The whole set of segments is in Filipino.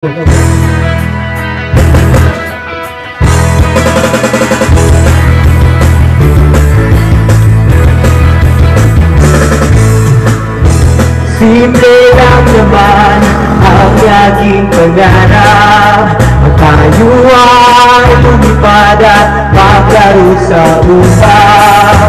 Simple lang naman ang aking pangarap, ang tayo ay lumipad at maglaro sa upap.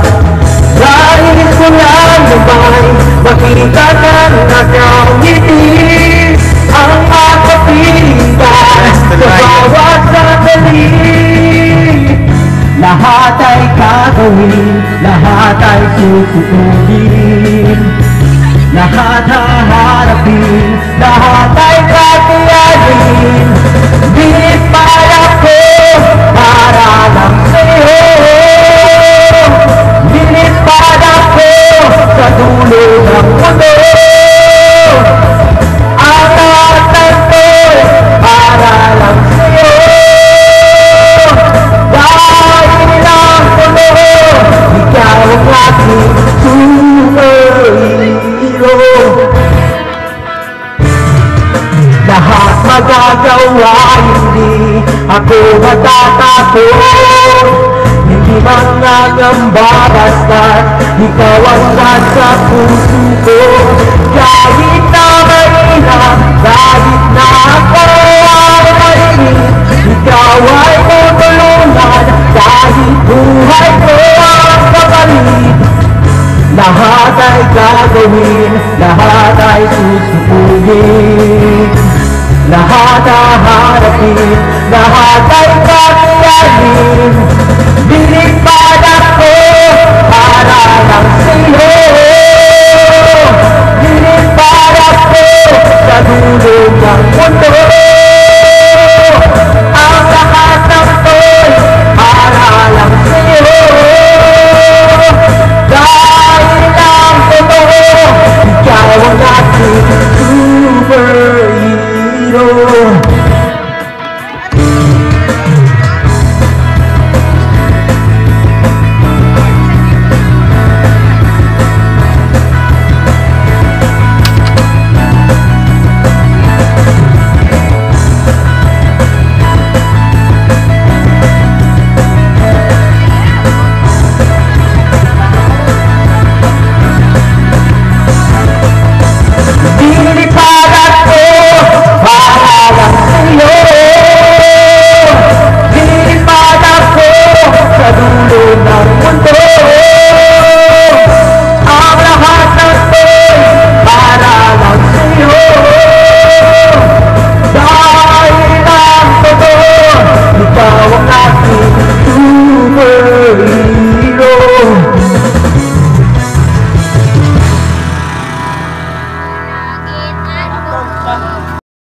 Dahil ko lang naman makita ng aking ngiti, ang makapilingan sa bawat sandali. Lahat ay gagawin, lahat ay susukunin, lahat haharapin, lahat ay kakayanin. Di para ko, para lang sa'yo. Di para ko, sa dulo ng mundo. Ang lahat ko, para lang sa'yo. Dahil lang ko, ikaw ang aking superhero. Lahat magagawa, hindi ako matatakot. Hindi mangangamba basta't ikaw ang nasa puso ko. Kahit na mahirap, kahit na ako ay marinig, ikaw ay tutulungan. Kahit buhay ko ang kapalit, lahat ay gagawin, lahat ay susukunin, lahat haharapin, lahat ay kakayanin. Dilipad ako para lang sa'yo. Dilipad ako sa dulo ng mundo.